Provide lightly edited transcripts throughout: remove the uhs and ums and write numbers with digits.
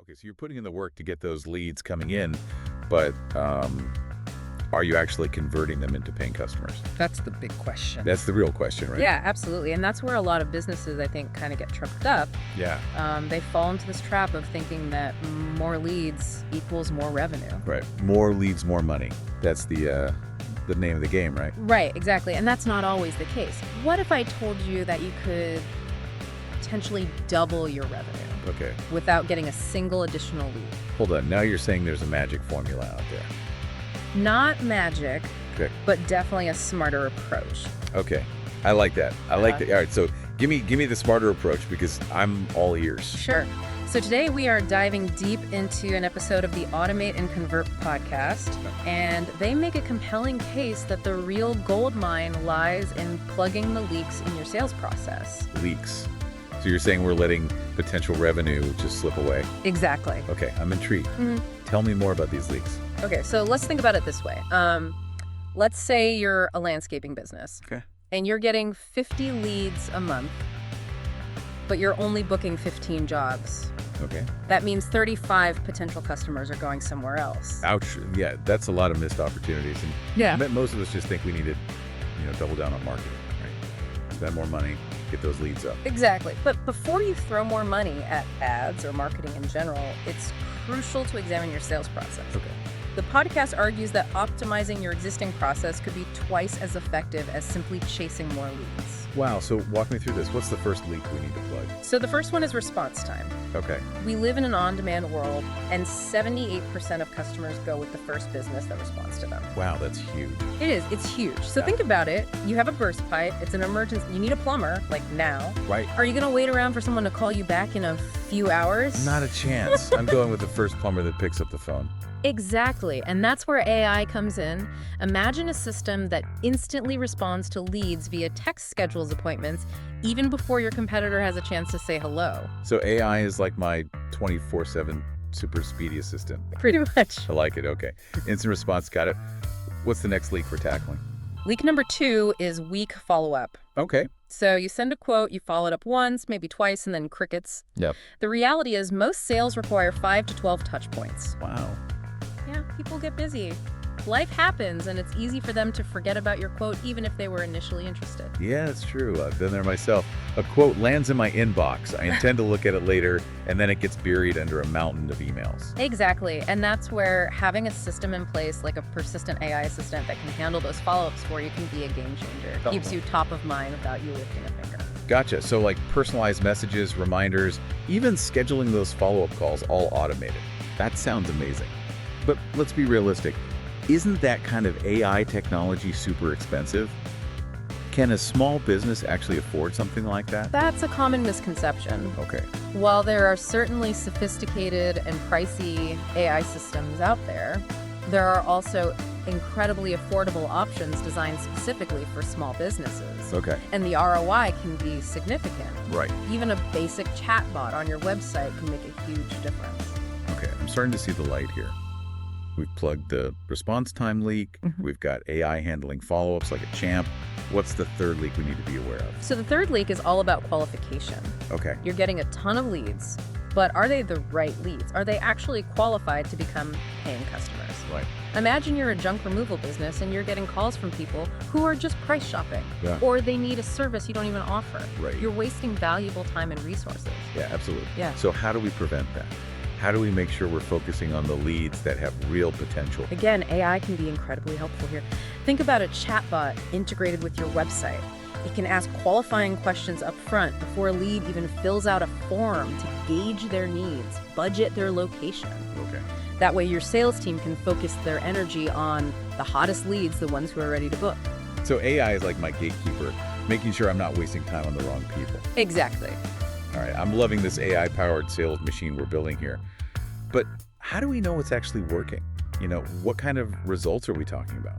Okay, so you're putting in the work to get those leads coming in, but are you actually converting them into paying customers? That's the big question. That's the real question, right? Yeah, absolutely. And that's where a lot of businesses, I think, kind of get tripped up. Yeah. They fall into this trap of thinking that more leads equals more revenue. Right. More leads, more money. That's the name of the game, right? Right, exactly. And that's not always the case. What if I told you that you could potentially double your revenue Okay. without getting a single additional lead? Hold on. Now you're saying there's a magic formula out there. Not magic, Okay. but definitely a smarter approach. Okay. I like that. I like that. All right. So give me the smarter approach because I'm all ears. Sure. So today we are diving deep into an episode of the Automate and Convert podcast, and they make a compelling case that the real gold mine lies in plugging the leaks in your sales process. Leaks. So you're saying we're letting potential revenue just slip away? Exactly. Okay. I'm intrigued. Tell me more about these leaks. Okay, so let's think about it this way. Let's say you're a landscaping business. Okay. And you're getting 50 leads a month, but you're only booking 15 jobs. Okay. That means 35 potential customers are going somewhere else. Ouch. Yeah, that's a lot of missed opportunities. And Yeah. most of us just think we need to, double down on marketing, right? Spend more money, get those leads up. Exactly. But before you throw more money at ads or marketing in general, it's crucial to examine your sales process. Okay. The podcast argues that optimizing your existing process could be twice as effective as simply chasing more leads. Wow. So walk me through this. What's the first leak we need to plug? So the first one is response time. Okay. We live in an on-demand world, and 78% of customers go with the first business that responds to them. Wow, that's huge. It is. It's huge. So think about it. You have a burst pipe. It's an emergency. You need a plumber, like now. Right. Are you going to wait around for someone to call you back in a few hours? Not a chance. I'm going with the first plumber that picks up the phone. Exactly. And that's where AI comes in. Imagine a system that instantly responds to leads via text schedules appointments, even before your competitor has a chance to say hello. So AI is like my 24/7 super speedy assistant. Pretty much. I like it. Okay. Instant response. Got it. What's the next leak we're tackling? Leak number 2 is weak follow-up. Okay. So you send a quote, you follow it up once, maybe twice, and then crickets. Yep. The reality is most sales require 5 to 12 touch points. Wow. Yeah, people get busy. Life happens, and it's easy for them to forget about your quote, even if they were initially interested. Yeah, that's true. I've been there myself. A quote lands in my inbox. I intend to look at it later, and then it gets buried under a mountain of emails. Exactly, and that's where having a system in place, like a persistent AI assistant that can handle those follow-ups for you, can be a game changer. Oh. Keeps you top of mind without you lifting a finger. Gotcha. So like personalized messages, reminders, even scheduling those follow-up calls, all automated. That sounds amazing. But let's be realistic. Isn't that kind of AI technology super expensive? Can a small business actually afford something like that? That's a common misconception. Okay. While there are certainly sophisticated and pricey AI systems out there are also incredibly affordable options designed specifically for small businesses. Okay. And the ROI can be significant. Right. Even a basic chatbot on your website can make a huge difference. Okay. I'm starting to see the light here. We've plugged the response time leak. We've got AI handling follow-ups like a champ. What's the third leak we need to be aware of? So the third leak is all about qualification. Okay. You're getting a ton of leads, but are they the right leads? Are they actually qualified to become paying customers? Right. Imagine you're a junk removal business and you're getting calls from people who are just price shopping, Yeah. or they need a service you don't even offer. Right. You're wasting valuable time and resources. Yeah, absolutely. Yeah. So how do we prevent that? How do we make sure we're focusing on the leads that have real potential? Again, AI can be incredibly helpful here. Think about a chatbot integrated with your website. It can ask qualifying questions up front before a lead even fills out a form to gauge their needs, budget their location. Okay. That way your sales team can focus their energy on the hottest leads, the ones who are ready to book. So AI is like my gatekeeper, making sure I'm not wasting time on the wrong people. Exactly. All right, I'm loving this AI-powered sales machine we're building here. But how do we know it's actually working? What kind of results are we talking about?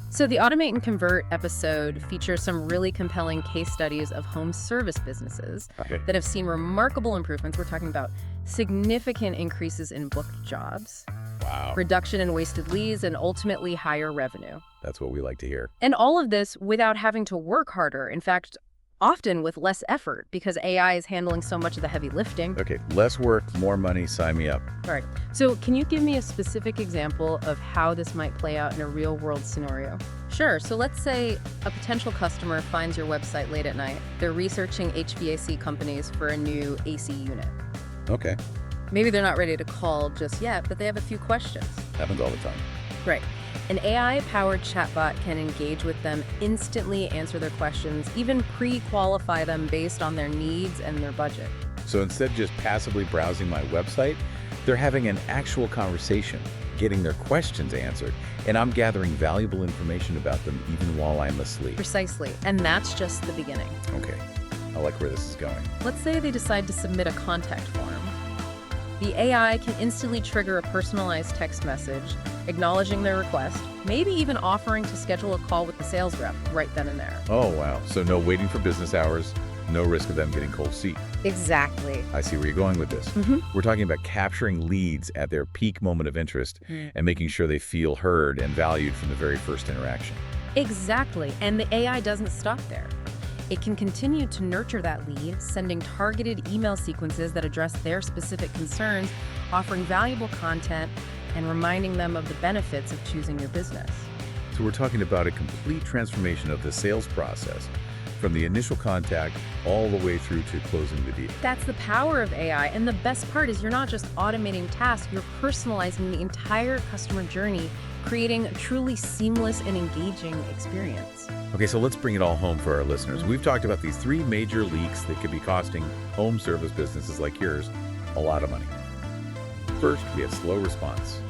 So the Automate and Convert episode features some really compelling case studies of home service businesses Okay. that have seen remarkable improvements. We're talking about significant increases in booked jobs, Wow. reduction in wasted leads, and ultimately higher revenue. That's what we like to hear. And all of this without having to work harder. In fact, often with less effort because AI is handling so much of the heavy lifting. Okay, less work, more money, sign me up. All right. So can you give me a specific example of how this might play out in a real-world scenario? Sure. So let's say a potential customer finds your website late at night. They're researching HVAC companies for a new AC unit. Okay, Maybe they're not ready to call just yet, but they have a few questions. happens all the time. Right. An AI-powered chatbot can engage with them, instantly answer their questions, even pre-qualify them based on their needs and their budget. So instead of just passively browsing my website, they're having an actual conversation, getting their questions answered, and I'm gathering valuable information about them even while I'm asleep. Precisely. And that's just the beginning. Okay, I like where this is going. Let's say they decide to submit a contact form. The AI can instantly trigger a personalized text message, acknowledging their request, maybe even offering to schedule a call with the sales rep right then and there. Oh, wow. So no waiting for business hours, no risk of them getting cold feet. Exactly. I see where you're going with this. We're talking about capturing leads at their peak moment of interest and making sure they feel heard and valued from the very first interaction. Exactly. And the AI doesn't stop there. It can continue to nurture that lead, sending targeted email sequences that address their specific concerns, offering valuable content, and reminding them of the benefits of choosing your business. So we're talking about a complete transformation of the sales process, from the initial contact all the way through to closing the deal. That's the power of AI, and the best part is you're not just automating tasks, you're personalizing the entire customer journey, creating a truly seamless and engaging experience. Okay, so let's bring it all home for our listeners. We've talked about these 3 major leaks that could be costing home service businesses like yours a lot of money. First, we have slow response.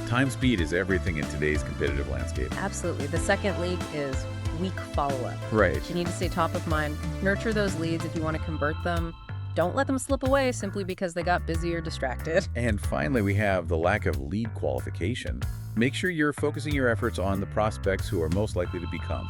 Time speed is everything in today's competitive landscape. Absolutely. The second leak is weak follow-up. Right. You need to stay top of mind. Nurture those leads if you want to convert them. Don't let them slip away simply because they got busy or distracted. And finally, we have the lack of lead qualification. Make sure you're focusing your efforts on the prospects who are most likely to become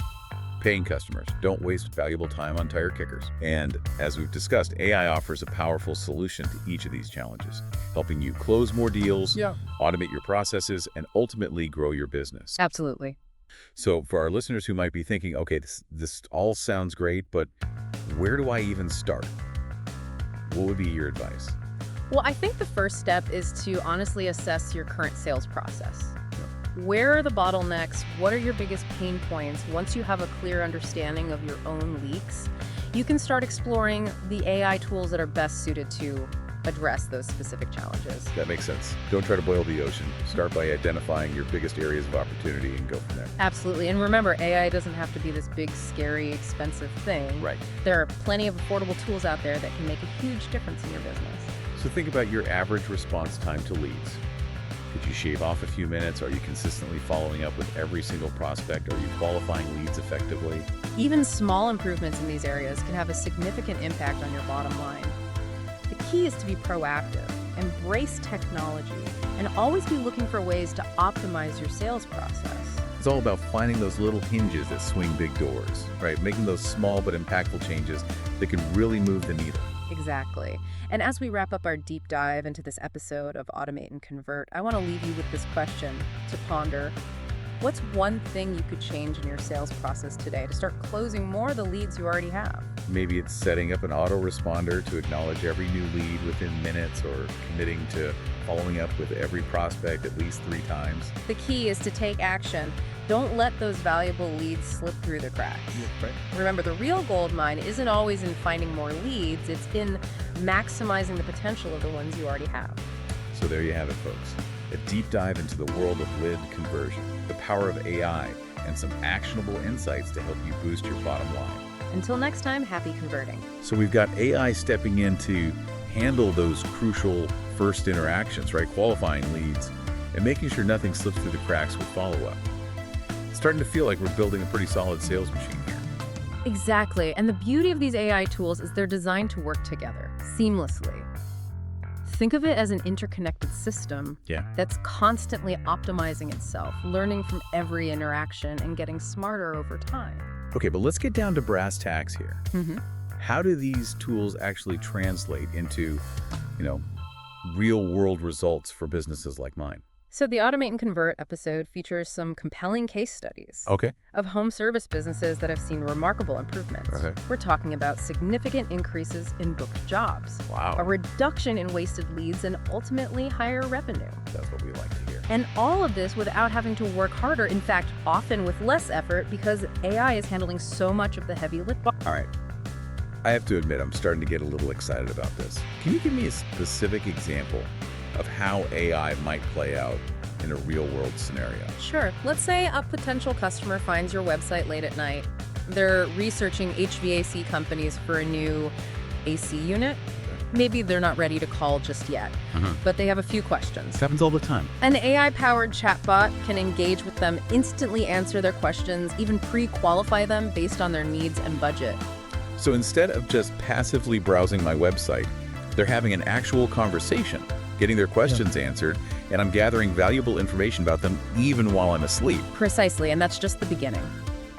paying customers. Don't waste valuable time on tire kickers. And as we've discussed, AI offers a powerful solution to each of these challenges, helping you close more deals, automate your processes, and ultimately grow your business. Absolutely. So for our listeners who might be thinking, okay, this all sounds great, but where do I even start? What would be your advice? Well, I think the first step is to honestly assess your current sales process. Where are the bottlenecks? What are your biggest pain points? Once you have a clear understanding of your own leaks, you can start exploring the AI tools that are best suited to address those specific challenges. That makes sense. Don't try to boil the ocean. Start by identifying your biggest areas of opportunity and go from there. Absolutely. And remember, AI doesn't have to be this big, scary, expensive thing. Right. There are plenty of affordable tools out there that can make a huge difference in your business. So think about your average response time to leads. Could you shave off a few minutes? Are you consistently following up with every single prospect? Are you qualifying leads effectively? Even small improvements in these areas can have a significant impact on your bottom line. The key is to be proactive, embrace technology, and always be looking for ways to optimize your sales process. It's all about finding those little hinges that swing big doors, right? Making those small but impactful changes that can really move the needle. Exactly. And as we wrap up our deep dive into this episode of Automate and Convert, I want to leave you with this question to ponder. What's one thing you could change in your sales process today to start closing more of the leads you already have? Maybe it's setting up an autoresponder to acknowledge every new lead within minutes, or committing to following up with every prospect at least 3 times. The key is to take action. Don't let those valuable leads slip through the cracks. Right. Remember, the real gold mine isn't always in finding more leads, it's in maximizing the potential of the ones you already have. So there you have it, folks. A deep dive into the world of lead conversion, the power of AI, and some actionable insights to help you boost your bottom line. Until next time, happy converting. So we've got AI stepping in to handle those crucial first interactions, right? Qualifying leads and making sure nothing slips through the cracks with follow-up. It's starting to feel like we're building a pretty solid sales machine here. Exactly. And the beauty of these AI tools is they're designed to work together seamlessly. Think of it as an interconnected system that's constantly optimizing itself, learning from every interaction and getting smarter over time. Okay, but let's get down to brass tacks here. How do these tools actually translate into, real world results for businesses like mine? So the Automate and Convert episode features some compelling case studies Okay. of home service businesses that have seen remarkable improvements. Okay. We're talking about significant increases in booked jobs, a Wow. reduction in wasted leads, and ultimately higher revenue. That's what we like to hear. And all of this without having to work harder, in fact, often with less effort because AI is handling so much of the heavy lifting. All right. I have to admit, I'm starting to get a little excited about this. Can you give me a specific example of how AI might play out in a real-world scenario? Sure. Let's say a potential customer finds your website late at night. They're researching HVAC companies for a new AC unit. Maybe they're not ready to call just yet, but they have a few questions. This happens all the time. An AI-powered chatbot can engage with them, instantly answer their questions, even pre-qualify them based on their needs and budget. So instead of just passively browsing my website, they're having an actual conversation, getting their questions answered, and I'm gathering valuable information about them even while I'm asleep. Precisely, and that's just the beginning.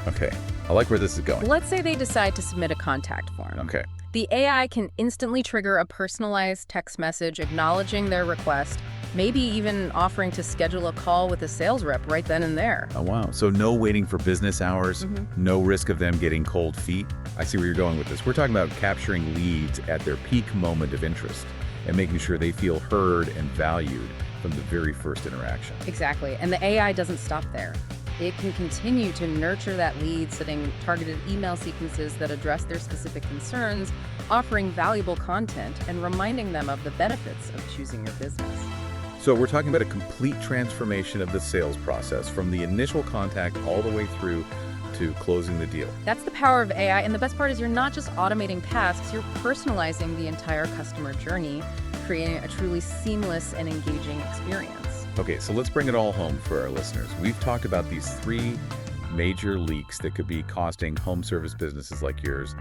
Okay, I like where this is going. Let's say they decide to submit a contact form. Okay. The AI can instantly trigger a personalized text message acknowledging their request, maybe even offering to schedule a call with a sales rep right then and there. Oh, wow. So no waiting for business hours, no risk of them getting cold feet. I see where you're going with this. We're talking about capturing leads at their peak moment of interest and making sure they feel heard and valued from the very first interaction. Exactly, and the AI doesn't stop there. It can continue to nurture that lead, setting targeted email sequences that address their specific concerns, offering valuable content, and reminding them of the benefits of choosing your business. So we're talking about a complete transformation of the sales process from the initial contact all the way through to closing the deal. That's the power of AI, and the best part is you're not just automating tasks, you're personalizing the entire customer journey, creating a truly seamless and engaging experience. Okay, so let's bring it all home for our listeners. We've talked about these three major leaks that could be costing home service businesses like yours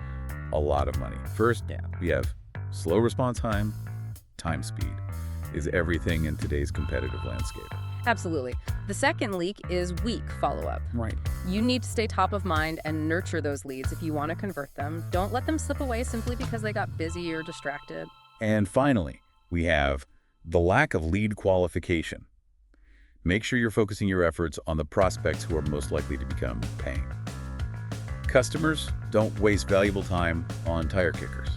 a lot of money. First, we have slow response time, time speed is everything in today's competitive landscape. Absolutely. The second leak is weak follow-up. Right. You need to stay top of mind and nurture those leads if you want to convert them. Don't let them slip away simply because they got busy or distracted. And finally, we have the lack of lead qualification. Make sure you're focusing your efforts on the prospects who are most likely to become paying. Customers, don't waste valuable time on tire kickers.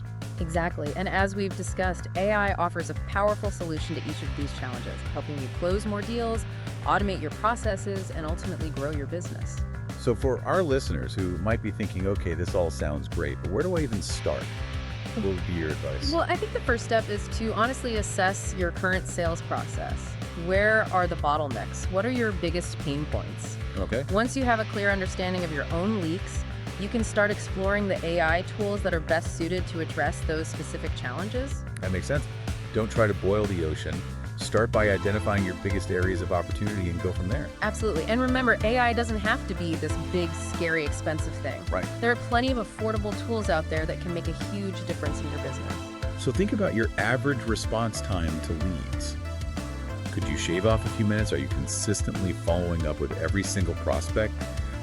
Exactly. And as we've discussed, AI offers a powerful solution to each of these challenges, helping you close more deals, automate your processes, and ultimately grow your business. So for our listeners who might be thinking, okay, this all sounds great, but where do I even start? What would be your advice? Well, I think the first step is to honestly assess your current sales process. Where are the bottlenecks? What are your biggest pain points? Okay. Once you have a clear understanding of your own leaks, you can start exploring the AI tools that are best suited to address those specific challenges. That makes sense. Don't try to boil the ocean. Start by identifying your biggest areas of opportunity and go from there. Absolutely. And remember, AI doesn't have to be this big, scary, expensive thing. Right. There are plenty of affordable tools out there that can make a huge difference in your business. So think about your average response time to leads. Could you shave off a few minutes? Are you consistently following up with every single prospect?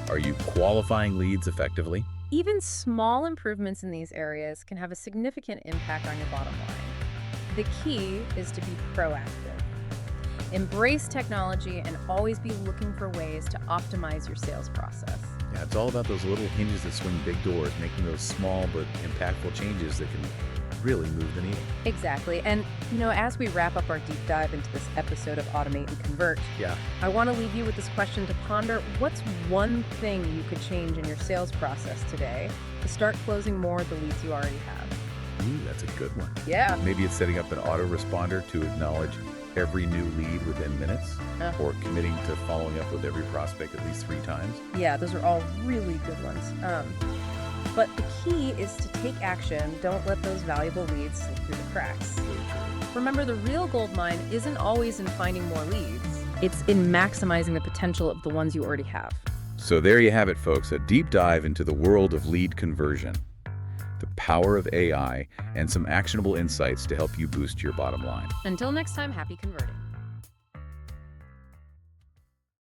Are you qualifying leads effectively? Even small improvements in these areas can have a significant impact on your bottom line. The key is to be proactive. Embrace technology and always be looking for ways to optimize your sales process. Yeah, it's all about those little hinges that swing big doors, making those small but impactful changes that can really move the needle. Exactly. And, as we wrap up our deep dive into this episode of Automate and Convert, I want to leave you with this question to ponder. What's one thing you could change in your sales process today to start closing more of the leads you already have? Ooh, that's a good one. Yeah. Maybe it's setting up an autoresponder to acknowledge every new lead within minutes, or committing to following up with every prospect at least 3 times. Yeah, those are all really good ones. But the key is to take action. Don't let those valuable leads slip through the cracks. Remember, the real gold mine isn't always in finding more leads. It's in maximizing the potential of the ones you already have. So there you have it, folks, a deep dive into the world of lead conversion, the power of AI, and some actionable insights to help you boost your bottom line. Until next time, happy converting.